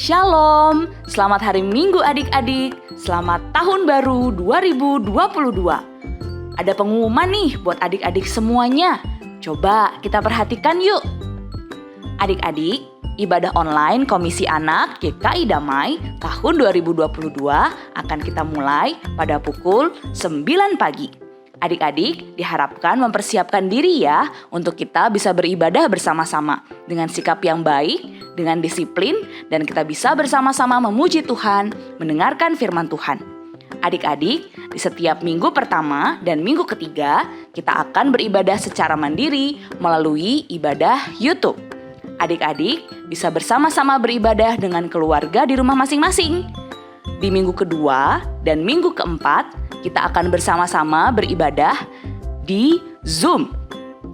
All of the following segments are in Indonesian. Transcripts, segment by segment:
Shalom, selamat hari Minggu adik-adik. Selamat tahun baru 2022. Ada pengumuman nih buat adik-adik semuanya. Coba kita perhatikan yuk. Adik-adik, ibadah online Komisi Anak GKI Damai tahun 2022 akan kita mulai pada pukul 9 pagi. Adik-adik diharapkan mempersiapkan diri ya untuk kita bisa beribadah bersama-sama dengan sikap yang baik, dengan disiplin, dan kita bisa bersama-sama memuji Tuhan, mendengarkan firman Tuhan. Adik-adik, di setiap minggu pertama dan minggu ketiga, kita akan beribadah secara mandiri melalui ibadah YouTube. Adik-adik bisa bersama-sama beribadah dengan keluarga di rumah masing-masing. Di minggu kedua dan minggu keempat, kita akan bersama-sama beribadah di Zoom.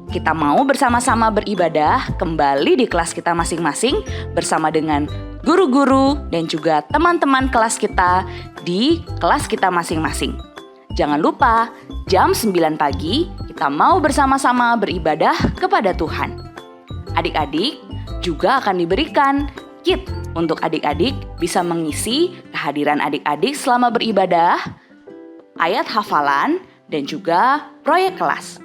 Kita mau bersama-sama beribadah kembali di kelas kita masing-masing bersama dengan guru-guru dan juga teman-teman kelas kita di kelas kita masing-masing. Jangan lupa, jam 9 pagi kita mau bersama-sama beribadah kepada Tuhan. Adik-adik juga akan diberikan kit untuk adik-adik bisa mengisi kehadiran adik-adik selama beribadah, ayat hafalan, dan juga proyek kelas.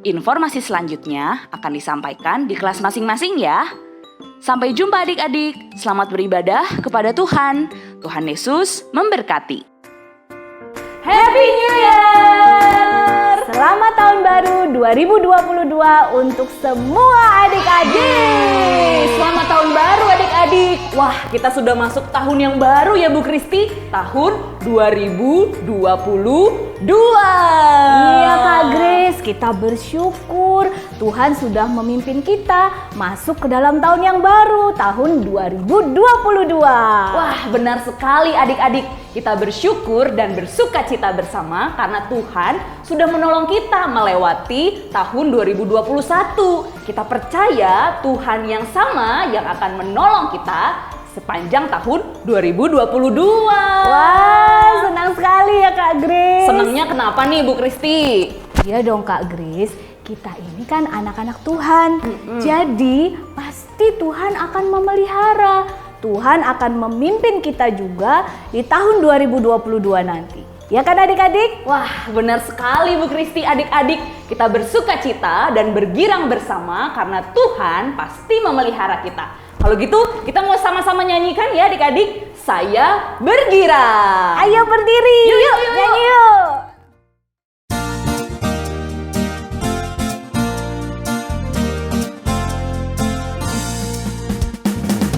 Informasi selanjutnya akan disampaikan di kelas masing-masing ya. Sampai jumpa adik-adik, selamat beribadah kepada Tuhan. Tuhan Yesus memberkati. Happy New Year! Selamat tahun baru 2022 untuk semua adik-adik. Selamat tahun baru adik-adik. Wah, kita sudah masuk tahun yang baru ya Bu Kristi. Tahun 2022. Iya Kak Grace, kita bersyukur Tuhan sudah memimpin kita masuk ke dalam tahun yang baru, tahun 2022. Wah, benar sekali adik-adik. Kita bersyukur dan bersukacita bersama karena Tuhan sudah menolong kita melewati tahun 2021. Kita percaya Tuhan yang sama yang akan menolong kita sepanjang tahun 2022. Wah, senang sekali ya Kak Grace. Senangnya kenapa nih Bu Kristi? Iya dong Kak Grace, kita ini kan anak-anak Tuhan. Jadi pasti Tuhan akan memelihara. Tuhan akan memimpin kita juga di tahun 2022 nanti. Ya kan adik-adik? Wah, benar sekali Bu Kristi adik-adik. Kita bersukacita dan bergirang bersama karena Tuhan pasti memelihara kita. Kalau gitu, kita mau sama-sama nyanyikan ya adik-adik. Saya bergirang. Ayo berdiri. Yuk. Nyanyi yuk.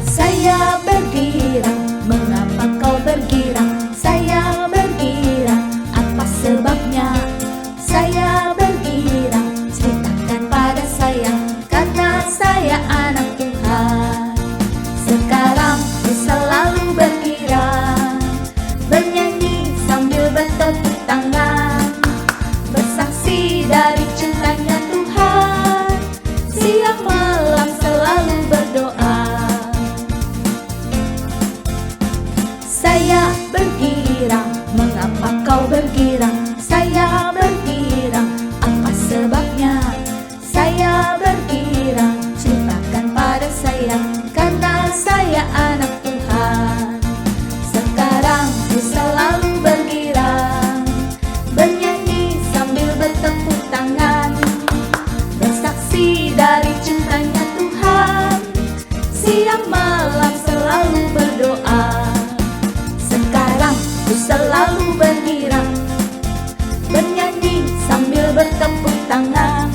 Saya bergirang, mengapa kau bergirang? Saya bergirang, apa sebabnya? Saya bergirang, ceritakan pada saya, karena saya anak Tuhan. Sekarang ku selalu bergirang, bernyanyi sambil bertepuk tangan, bersaksi dari cintanya Tuhan, siang malam selalu berdoa. Saya bergirang, mengapa kau bergirang? Saya bergirang, apa sebabnya? Saya bergirang, ceritakan pada saya, karena saya anak Tuhan. Sekarang ku selalu bergirang, bernyanyi sambil bertepuk tangan, bersaksi dari cintanya Tuhan, siang malam selalu berdoa. Sekarang ku selalu bergirang, bernyanyi sambil bertepuk tangan,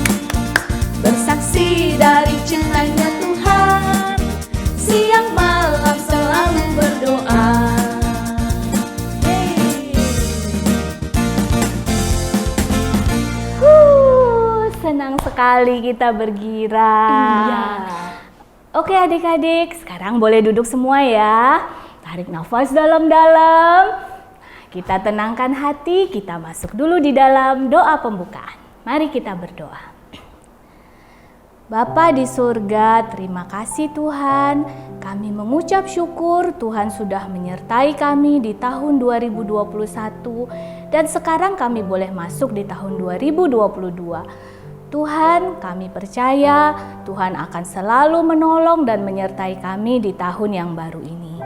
bersaksi dari cintanya Tuhan, siang malam selalu berdoa. Senang sekali kita bergirang. Iya. Oke adik-adik, sekarang boleh duduk semua ya. Tarik nafas dalam-dalam. Kita tenangkan hati, kita masuk dulu di dalam doa pembukaan. Mari kita berdoa. Bapa di surga, terima kasih Tuhan. Kami mengucap syukur Tuhan sudah menyertai kami di tahun 2021 dan sekarang kami boleh masuk di tahun 2022. Tuhan, kami percaya Tuhan akan selalu menolong dan menyertai kami di tahun yang baru ini.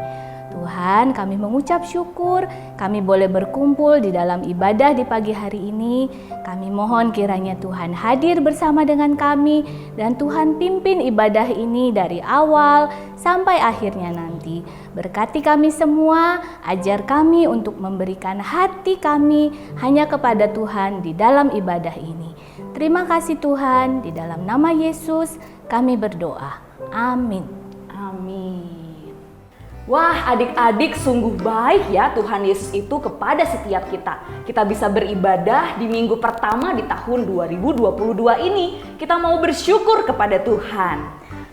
Tuhan, kami mengucap syukur kami boleh berkumpul di dalam ibadah di pagi hari ini. Kami mohon kiranya Tuhan hadir bersama dengan kami dan Tuhan pimpin ibadah ini dari awal sampai akhirnya nanti. Berkati kami semua, ajar kami untuk memberikan hati kami hanya kepada Tuhan di dalam ibadah ini. Terima kasih Tuhan, di dalam nama Yesus kami berdoa. Amin. Amin. Wah, adik-adik, sungguh baik ya Tuhan Yesus itu kepada setiap kita. Kita bisa beribadah di minggu pertama di tahun 2022 ini. Kita mau bersyukur kepada Tuhan.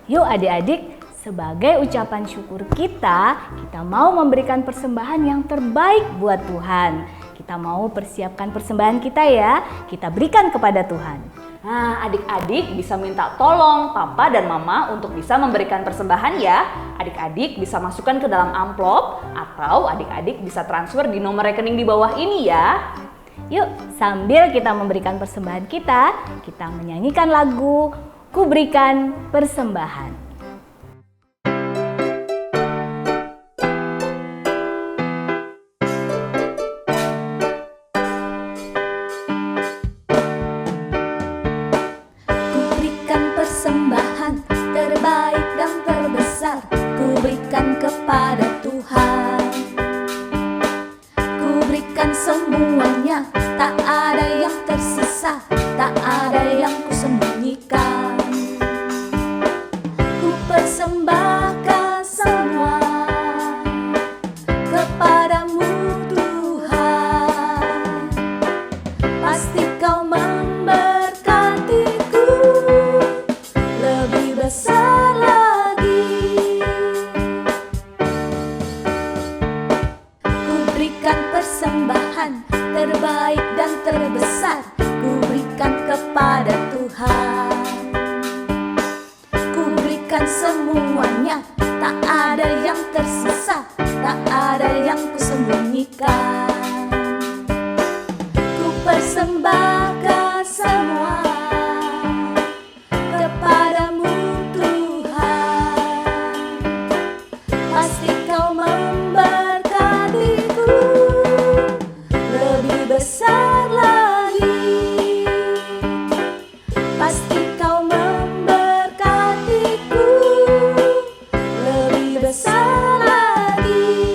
Yuk adik-adik, sebagai ucapan syukur kita mau memberikan persembahan yang terbaik buat Tuhan. Kita mau persiapkan persembahan kita ya, kita berikan kepada Tuhan. Nah, adik-adik bisa minta tolong papa dan mama untuk bisa memberikan persembahan ya. Adik-adik bisa masukkan ke dalam amplop atau adik-adik bisa transfer di nomor rekening di bawah ini ya. Yuk, sambil kita memberikan persembahan kita menyanyikan lagu Ku Berikan Persembahan. Persembahan terbaik dan terbesar ku berikan kepada Tuhan. Ku berikan semuanya, tak ada yang tersisa, tak ada yang ku sembunyikan. Ku persembahkan semua kepadamu Tuhan. Pasti kau memberkatiku lebih besar lagi. Ku berikan persembahan terbaik dan terbesar, ku berikan kepada Tuhan. Ku berikan semuanya, tak ada yang tersisa, tak ada yang ku sembunyikan. Ku persembahkan semua kepadamu Tuhan. Pasti kau memberkatiku lebih besar lagi. Pasti kau memberkatiku lebih besar lagi.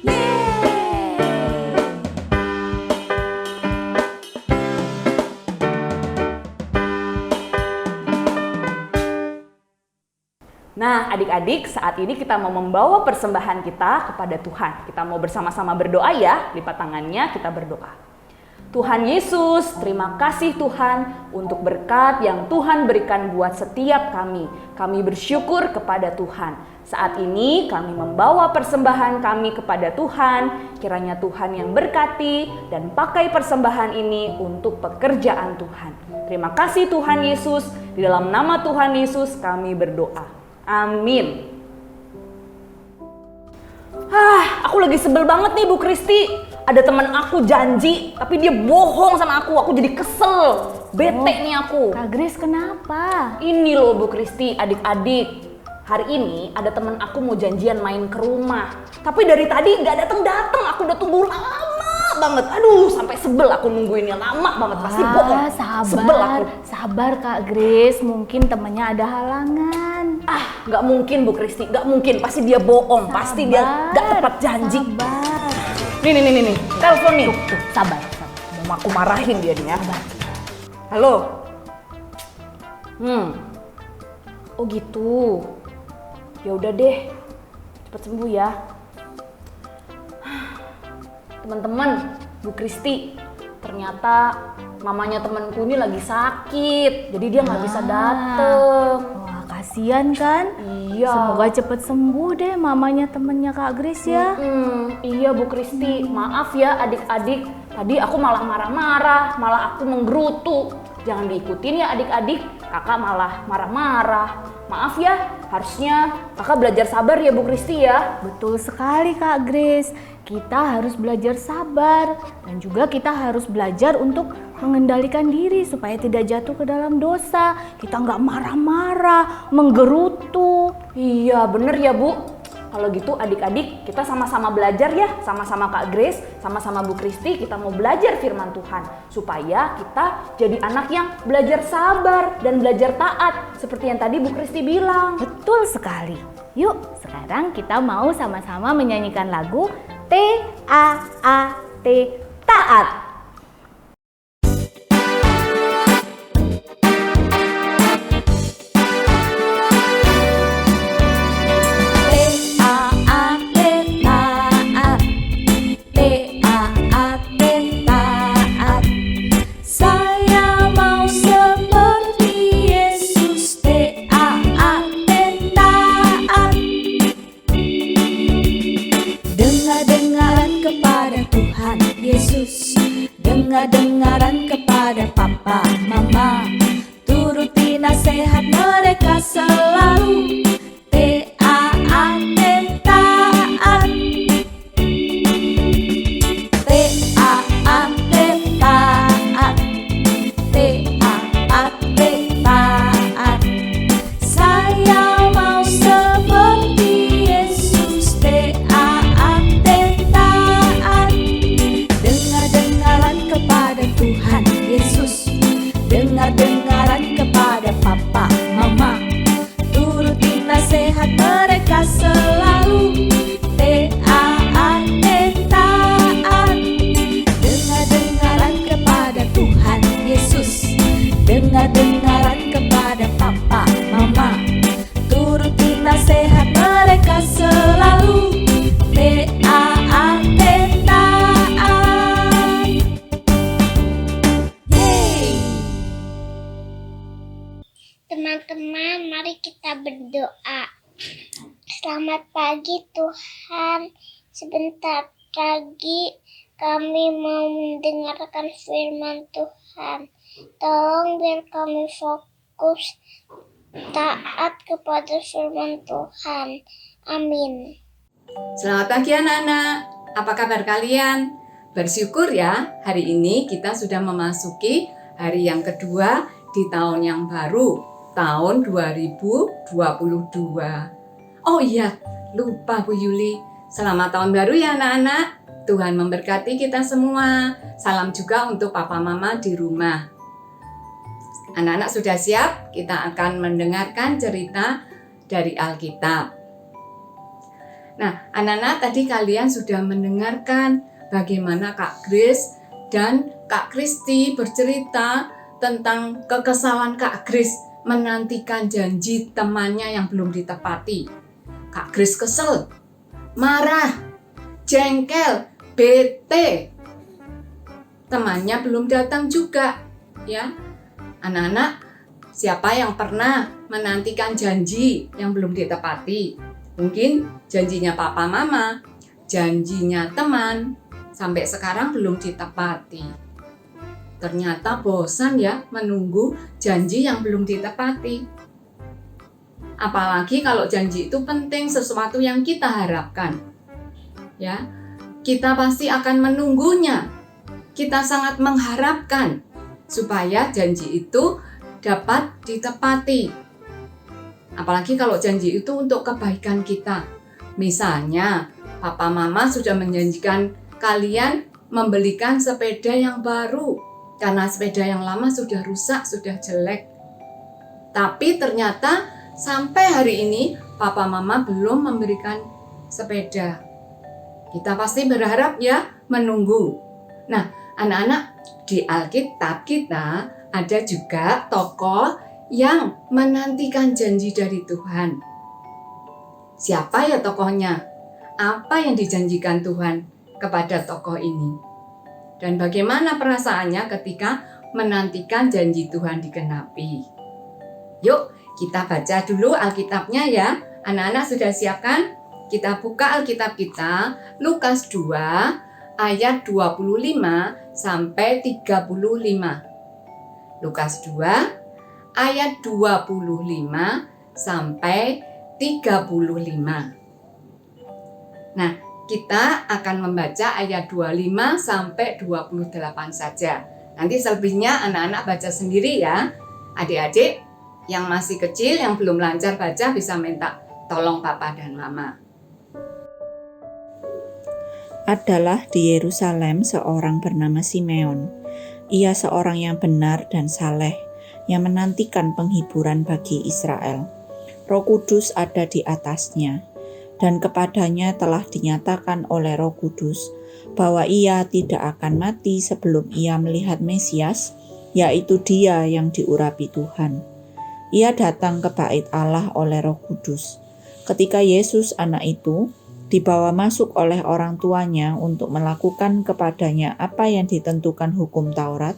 Yeay. Nah, adik-adik, saat ini kita mau membawa persembahan kita kepada Tuhan. Kita mau bersama-sama berdoa ya, lipat tangannya, kita berdoa. Tuhan Yesus, terima kasih Tuhan untuk berkat yang Tuhan berikan buat setiap kami. Kami bersyukur kepada Tuhan. Saat ini kami membawa persembahan kami kepada Tuhan. Kiranya Tuhan yang berkati dan pakai persembahan ini untuk pekerjaan Tuhan. Terima kasih Tuhan Yesus. Di dalam nama Tuhan Yesus kami berdoa. Amin. Aku lagi sebel banget nih Bu Kristi. Ada teman aku janji, tapi dia bohong sama aku. Aku jadi kesel, bete nih aku. Kak Grace kenapa? Ini loh Bu Kristi, adik-adik. Hari ini ada teman aku mau janjian main ke rumah. Tapi dari tadi nggak datang-datang. Aku udah tunggu lama banget. Aduh, sampai sebel aku nungguinnya lama banget. Pasti bohong. Sebel aku. Sabar Kak Grace, mungkin temennya ada halangan. Nggak mungkin Bu Kristi, nggak mungkin. Pasti dia bohong. Pasti dia nggak tepat janji. Sabar. Nih, telepon nih. Tuh, sabar. Mau aku marahin dia nih ya. Halo. Oh gitu. Ya udah deh. Cepet sembuh ya. Teman-teman, Bu Kristi, ternyata mamanya temanku ini lagi sakit. Jadi dia nggak bisa dateng. Wah, kasihan kan? Iya. Semoga cepet sembuh deh mamanya temennya Kak Grace ya. Iya Bu Kristi, maaf ya adik-adik. Tadi aku malah marah-marah, malah aku menggerutu. Jangan diikutin ya adik-adik, kakak malah marah-marah. Maaf ya, harusnya kakak belajar sabar ya Bu Kristi ya. Betul sekali Kak Grace. Kita harus belajar sabar dan juga kita harus belajar untuk mengendalikan diri supaya tidak jatuh ke dalam dosa. Kita nggak marah-marah, menggerutu. Iya bener ya Bu. Kalau gitu adik-adik kita sama-sama belajar ya, sama-sama Kak Grace, sama-sama Bu Kristi, kita mau belajar firman Tuhan supaya kita jadi anak yang belajar sabar dan belajar taat seperti yang tadi Bu Kristi bilang. Betul sekali. Yuk, sekarang kita mau sama-sama menyanyikan lagu T-A-A-T, taat. Dengar-dengaran kepada papa, mama, turuti nasihat mereka selalu. T-A-A-T, taat. T-A-A-T, taat. T-A-A-T, taat. Saya mau seperti Yesus. T-A-A-T, taat. Dengar-dengaran kepada Tuhan Yesus, dengar-dengaran kepada papa, mama, turuti nasihat mereka selalu. T-A-A-T, taat. Dengar-dengaran kepada Tuhan Yesus, dengar-dengaran kepada papa, mama, turuti nasihat mereka selalu. T-A-A-T, taat. Yeay. Teman-teman, mari kita berdoa. Selamat pagi Tuhan. Sebentar lagi kami mau mendengarkan firman Tuhan. Tolong biar kami fokus taat kepada firman Tuhan. Amin. Selamat pagi anak-anak, apa kabar kalian? Bersyukur ya, hari ini kita sudah memasuki hari yang kedua di tahun yang baru, tahun 2022. Oh iya, lupa Bu Yuli, selamat tahun baru ya anak-anak. Tuhan memberkati kita semua. Salam juga untuk papa mama di rumah. Anak-anak sudah siap? Kita akan mendengarkan cerita dari Alkitab. Nah, anak-anak tadi kalian sudah mendengarkan bagaimana Kak Grace dan Kak Kristi bercerita tentang kekesalan Kak Grace menantikan janji temannya yang belum ditepati. Kak Grace kesel, marah, jengkel, bete. Temannya belum datang juga, ya. Anak-anak, siapa yang pernah menantikan janji yang belum ditepati? Mungkin janjinya papa mama, janjinya teman, sampai sekarang belum ditepati. Ternyata bosan ya menunggu janji yang belum ditepati. Apalagi kalau janji itu penting, sesuatu yang kita harapkan. Ya, kita pasti akan menunggunya. Kita sangat mengharapkan supaya janji itu dapat ditepati. Apalagi kalau janji itu untuk kebaikan kita. Misalnya, papa mama sudah menjanjikan kalian membelikan sepeda yang baru karena sepeda yang lama sudah rusak, sudah jelek. Tapi ternyata sampai hari ini papa mama belum memberikan sepeda. Kita pasti berharap ya, menunggu. Nah, anak-anak, di Alkitab kita ada juga tokoh yang menantikan janji dari Tuhan. Siapa ya tokohnya? Apa yang dijanjikan Tuhan kepada tokoh ini? Dan bagaimana perasaannya ketika menantikan janji Tuhan digenapi? Yuk, kita baca dulu Alkitabnya ya. Anak-anak sudah siapkan? Kita buka Alkitab kita, Lukas 2 ayat 25 sampai 35. Lukas 2 ayat 25 sampai 35. Nah, kita akan membaca ayat 25 sampai 28 saja. Nanti selebihnya anak-anak baca sendiri ya. Adik-adik yang masih kecil, yang belum lancar baca bisa minta tolong papa dan mama. Adalah di Yerusalem seorang bernama Simeon. Ia seorang yang benar dan saleh, yang menantikan penghiburan bagi Israel. Roh Kudus ada di atasnya, dan kepadanya telah dinyatakan oleh Roh Kudus bahwa ia tidak akan mati sebelum ia melihat Mesias, yaitu Dia yang diurapi Tuhan. Ia datang ke bait Allah oleh Roh Kudus. Ketika Yesus anak itu dibawa masuk oleh orang tuanya untuk melakukan kepadanya apa yang ditentukan hukum Taurat,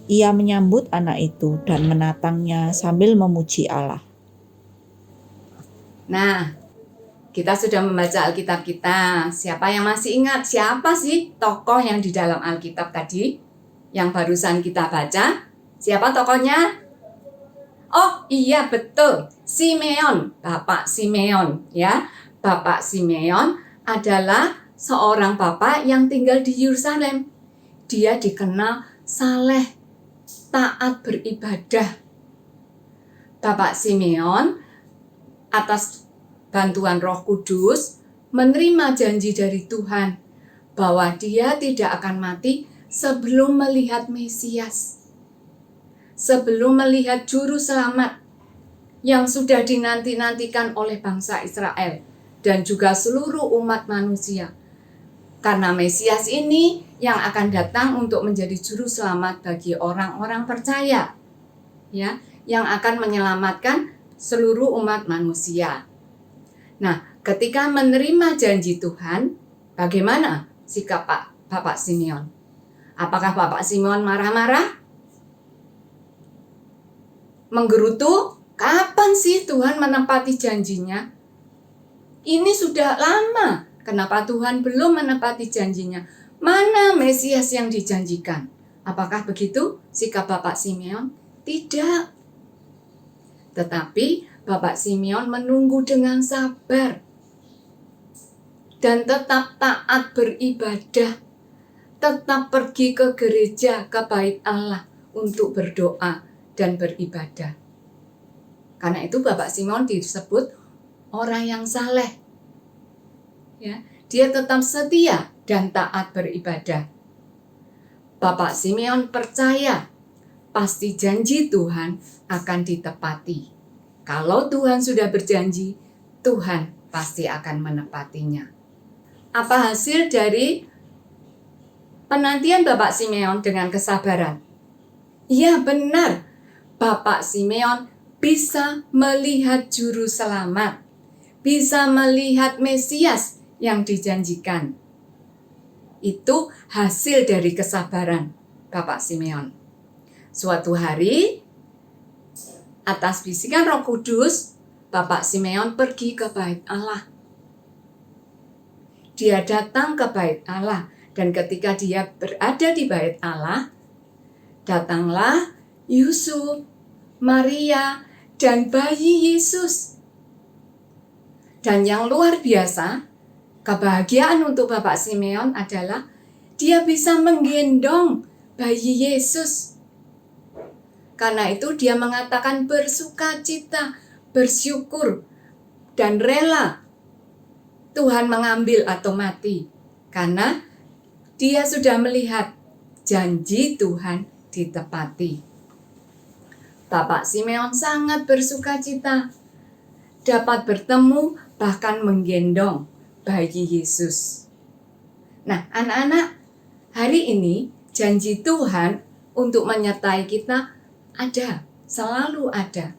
ia menyambut anak itu dan menatangnya sambil memuji Allah. Nah, kita sudah membaca Alkitab kita. Siapa yang masih ingat siapa sih tokoh yang di dalam Alkitab tadi yang barusan kita baca? Siapa tokohnya? Oh iya, betul, Simeon, Bapak Simeon ya. Bapak Simeon adalah seorang bapak yang tinggal di Yerusalem. Dia dikenal saleh, taat beribadah. Bapak Simeon atas bantuan Roh Kudus menerima janji dari Tuhan bahwa dia tidak akan mati sebelum melihat Mesias, sebelum melihat juru selamat yang sudah dinanti-nantikan oleh bangsa Israel dan juga seluruh umat manusia. Karena Mesias ini yang akan datang untuk menjadi juru selamat bagi orang-orang percaya, ya, yang akan menyelamatkan seluruh umat manusia. Nah, ketika menerima janji Tuhan, bagaimana sikap Bapak Simeon? Apakah Bapak Simeon marah-marah? Menggerutu? Kapan sih Tuhan menepati janjinya? Ini sudah lama, kenapa Tuhan belum menepati janjinya? Mana Mesias yang dijanjikan? Apakah begitu sikap Bapak Simeon? Tidak. Tetapi Bapak Simeon menunggu dengan sabar dan tetap taat beribadah, tetap pergi ke gereja, ke bait Allah untuk berdoa dan beribadah. Karena itu Bapak Simeon disebut orang yang saleh. Ya, dia tetap setia dan taat beribadah. Bapak Simeon percaya pasti janji Tuhan akan ditepati. Kalau Tuhan sudah berjanji, Tuhan pasti akan menepatinya. Apa hasil dari penantian Bapak Simeon dengan kesabaran? Ya benar, Bapak Simeon bisa melihat juru selamat, bisa melihat Mesias yang dijanjikan. Itu hasil dari kesabaran Bapak Simeon. Suatu hari, atas bisikan Roh Kudus, Bapak Simeon pergi ke bait Allah. Dia datang ke bait Allah, dan ketika dia berada di bait Allah, datanglah Yusuf, Maria, dan bayi Yesus. Dan yang luar biasa, kebahagiaan untuk Bapak Simeon adalah dia bisa menggendong bayi Yesus. Karena itu dia mengatakan bersukacita, bersyukur, dan rela Tuhan mengambil atau mati. Karena dia sudah melihat janji Tuhan ditepati. Bapak Simeon sangat bersukacita dapat bertemu bahkan menggendong bayi Yesus. Nah, anak-anak, hari ini janji Tuhan untuk menyertai kita ada, selalu ada.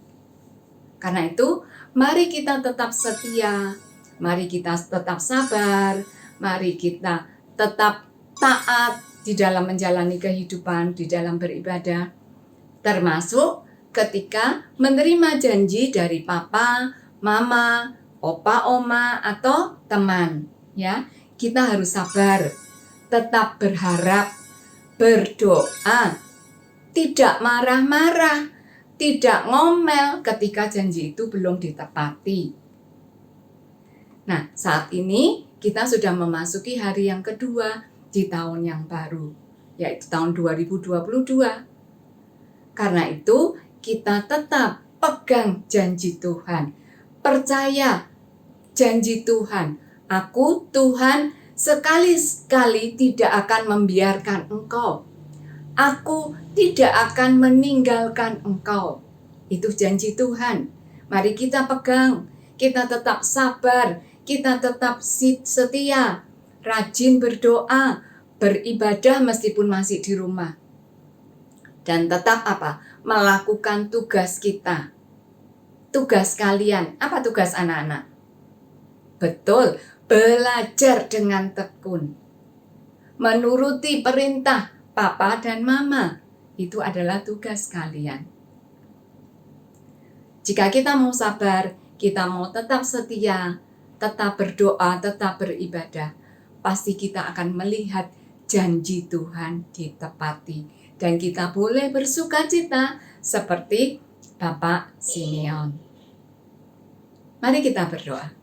Karena itu, mari kita tetap setia, mari kita tetap sabar, mari kita tetap taat di dalam menjalani kehidupan, di dalam beribadah, termasuk ketika menerima janji dari papa, mama, opa, oma, atau teman. Ya, kita harus sabar, tetap berharap, berdoa, tidak marah-marah, tidak ngomel ketika janji itu belum ditepati. Nah, saat ini kita sudah memasuki hari yang kedua di tahun yang baru, yaitu tahun 2022. Karena itu, kita tetap pegang janji Tuhan, percaya janji Tuhan Aku Tuhan sekali-sekali tidak akan membiarkan engkau. Aku tidak akan meninggalkan engkau. Itu janji Tuhan. Mari kita pegang, kita tetap sabar, kita tetap setia, rajin berdoa, beribadah meskipun masih di rumah. Dan tetap melakukan tugas kita. Tugas kalian, apa tugas anak-anak? Betul, belajar dengan tekun. Menuruti perintah papa dan mama, itu adalah tugas kalian. Jika kita mau sabar, kita mau tetap setia, tetap berdoa, tetap beribadah, pasti kita akan melihat janji Tuhan ditepati. Dan kita boleh bersukacita seperti Bapak Simeon. Mari kita berdoa.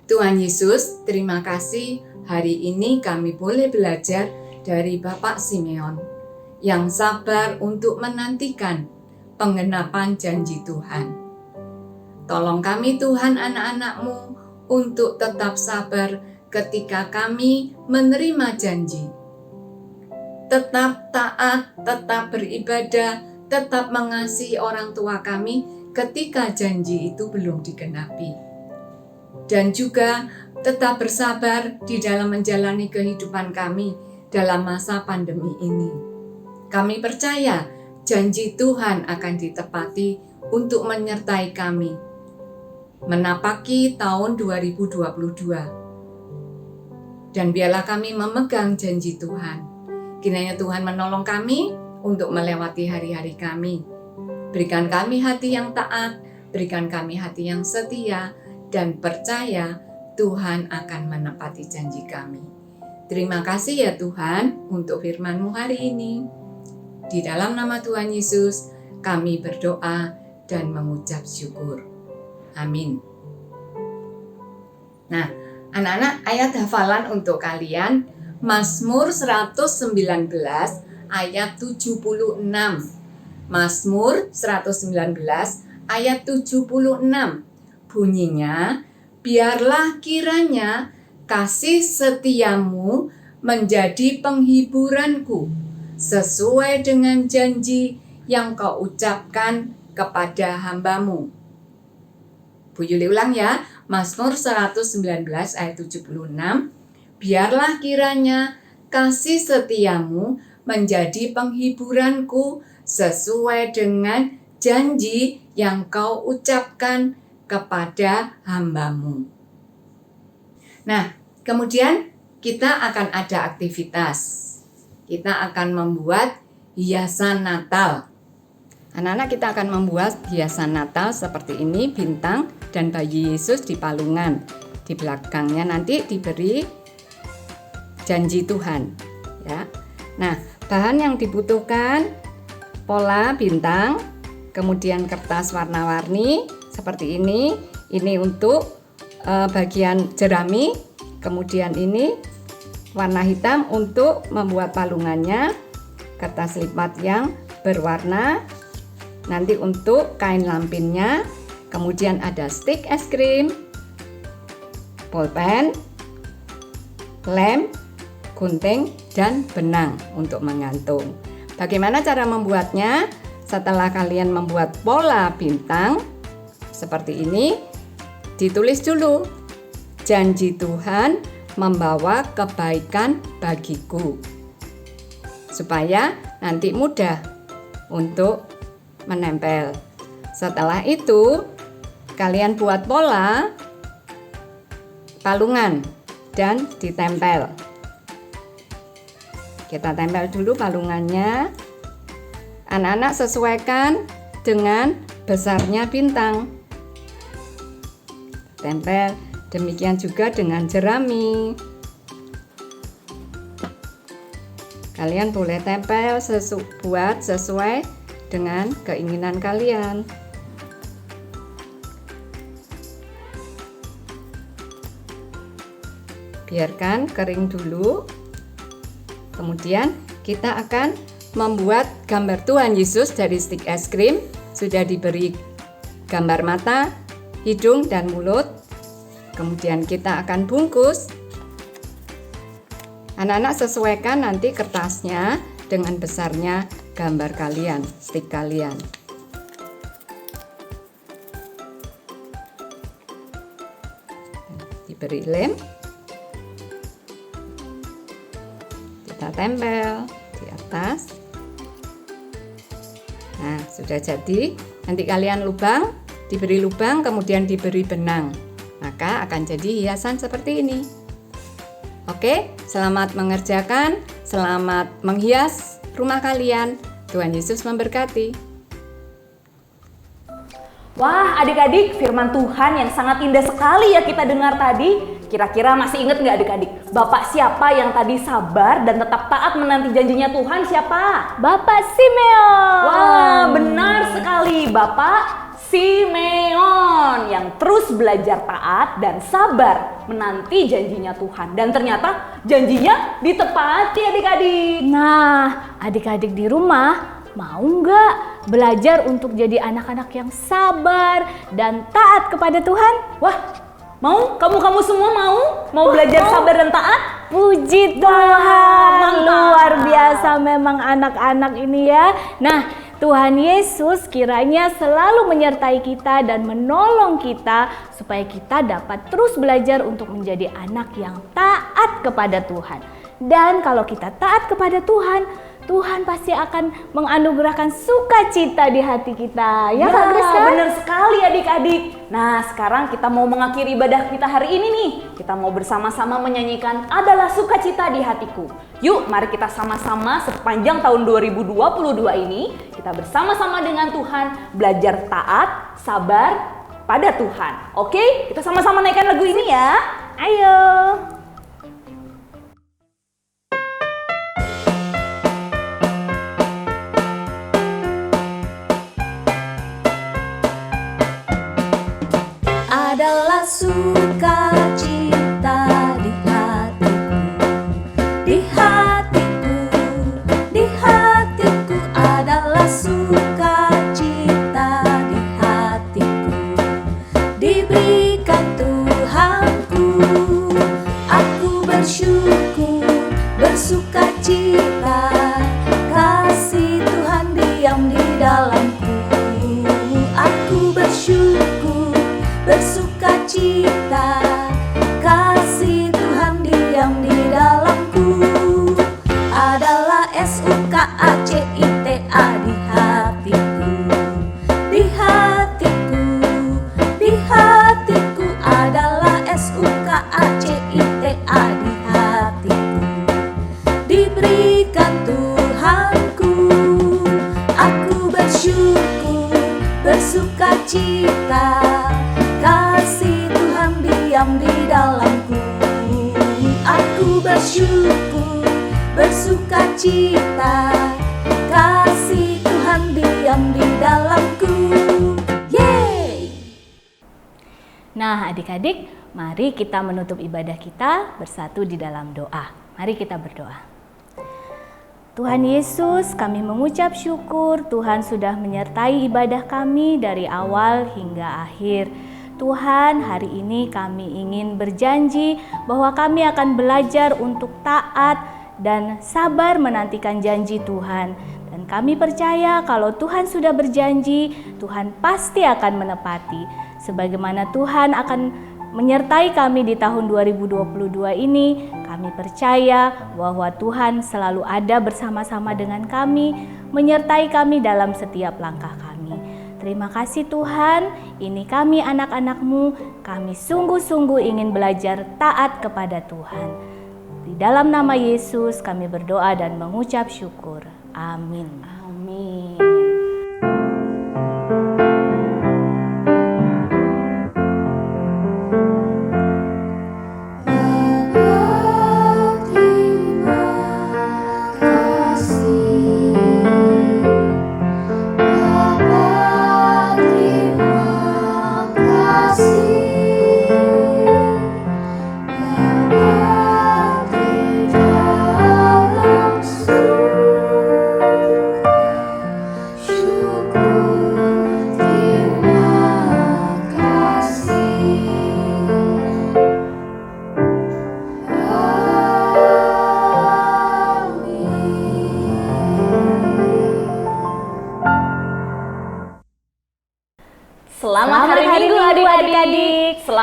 Tuhan Yesus, terima kasih hari ini kami boleh belajar dari Bapak Simeon yang sabar untuk menantikan penggenapan janji Tuhan. Tolong kami Tuhan anak-anak-Mu untuk tetap sabar ketika kami menerima janji. Tetap taat, tetap beribadah, tetap mengasihi orang tua kami ketika janji itu belum digenapi. Dan juga tetap bersabar di dalam menjalani kehidupan kami dalam masa pandemi ini. Kami percaya janji Tuhan akan ditepati untuk menyertai kami menapaki tahun 2022. Dan biarlah kami memegang janji Tuhan. Kiranya Tuhan menolong kami untuk melewati hari-hari kami. Berikan kami hati yang taat, berikan kami hati yang setia, dan percaya Tuhan akan menepati janji kami. Terima kasih ya Tuhan untuk firman-Mu hari ini. Di dalam nama Tuhan Yesus, kami berdoa dan mengucap syukur. Amin. Nah, anak-anak, ayat hafalan untuk kalian, Mazmur 119 ayat 76. Mazmur 119 ayat 76. Bunyinya, biarlah kiranya kasih setiamu menjadi penghiburanku, sesuai dengan janji yang kau ucapkan kepada hamba-Mu. Bu Yuli ulang ya, Mazmur 119 ayat 76. Biarlah kiranya kasih setiamu menjadi penghiburanku sesuai dengan janji yang kau ucapkan kepada hamba-Mu. Nah, kemudian kita akan ada aktivitas. Kita akan membuat hiasan Natal. Anak-anak, kita akan membuat hiasan Natal seperti ini, bintang dan bayi Yesus di palungan. Di belakangnya nanti diberi janji Tuhan, ya. Nah, bahan yang dibutuhkan pola bintang, kemudian kertas warna-warni seperti ini. Ini untuk bagian jerami, kemudian ini warna hitam untuk membuat palungannya, kertas lipat yang berwarna, nanti untuk kain lampinnya, kemudian ada stik es krim, pulpen, lem, gunting, dan benang untuk menggantung. Bagaimana cara membuatnya? Setelah kalian membuat pola bintang seperti ini, ditulis dulu, janji Tuhan membawa kebaikan bagiku, supaya nanti mudah untuk menempel. Setelah itu, kalian buat pola palungan dan ditempel. Kita tempel dulu palungannya. Anak-anak sesuaikan dengan besarnya bintang. Tempel, demikian juga dengan jerami. Kalian boleh tempel buat sesuai dengan keinginan kalian. Biarkan kering dulu. Kemudian kita akan membuat gambar Tuhan Yesus dari stik es krim. Sudah diberi gambar mata, hidung, dan mulut. Kemudian kita akan bungkus. Anak-anak sesuaikan nanti kertasnya dengan besarnya gambar kalian, stik kalian. Diberi lem. Kita tempel di atas. Nah, sudah jadi. Nanti kalian lubang, diberi lubang, kemudian diberi benang. Maka akan jadi hiasan seperti ini. Oke, selamat mengerjakan, selamat menghias rumah kalian. Tuhan Yesus memberkati. Wah, adik-adik, firman Tuhan yang sangat indah sekali ya kita dengar tadi. Kira-kira masih ingat nggak adik-adik? Bapak siapa yang tadi sabar dan tetap taat menanti janjinya Tuhan siapa? Bapak Simeon. Wah, benar sekali. Bapak Simeon yang terus belajar taat dan sabar menanti janjinya Tuhan. Dan ternyata janjinya ditepati adik-adik. Nah, adik-adik di rumah mau nggak belajar untuk jadi anak-anak yang sabar dan taat kepada Tuhan? Wah, mau? Kamu semua mau? Mau belajar sabar dan taat? Puji Tuhan, mantap. luar biasa memang anak-anak ini ya. Nah, Tuhan Yesus kiranya selalu menyertai kita dan menolong kita supaya kita dapat terus belajar untuk menjadi anak yang taat kepada Tuhan. Dan kalau kita taat kepada Tuhan, Tuhan pasti akan menganugerahkan sukacita di hati kita. Ya, Kak Grace, kan? Benar sekali adik-adik. Nah, sekarang kita mau mengakhiri ibadah kita hari ini nih. Kita mau bersama-sama menyanyikan Adalah Sukacita di Hatiku. Yuk, mari kita sama-sama sepanjang tahun 2022 ini, kita bersama-sama dengan Tuhan belajar taat, sabar pada Tuhan. Oke, kita sama-sama naikkan lagu ini ya. Ayo. Adalah sukacita di hatiku, di hatiku adalah sukacita di hatiku, diberikan Tuhanku, aku bersyukur, bersukacita, kasih Tuhan diam di dalamku, aku bersyukur, bersukacita, kasih Tuhan diam di dalamku, adalah sukacita di hatiku, di hatiku, di hatiku adalah sukacita di hatiku, diberikan Tuhanku, aku bersyukur, bersukacita, kasih Tuhan diam di dalamku, aku bersyukur, bersukacita, kasih Tuhan diam di dalamku. Yeay! Nah, adik-adik, mari kita menutup ibadah kita bersatu di dalam doa. Mari kita berdoa. Tuhan Yesus, kami mengucap syukur Tuhan sudah menyertai ibadah kami dari awal hingga akhir. Tuhan, hari ini kami ingin berjanji bahwa kami akan belajar untuk taat dan sabar menantikan janji Tuhan. Dan kami percaya kalau Tuhan sudah berjanji, Tuhan pasti akan menepati. Sebagaimana Tuhan akan menyertai kami di tahun 2022 ini, kami percaya bahwa Tuhan selalu ada bersama-sama dengan kami, menyertai kami dalam setiap langkah kami. Terima kasih Tuhan, ini kami anak-anak-Mu, kami sungguh-sungguh ingin belajar taat kepada Tuhan. Di dalam nama Yesus kami berdoa dan mengucap syukur. Amin. Amin.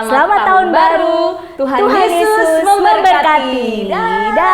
Selamat tahun baru. Tuhan Yesus memberkati. Dadah.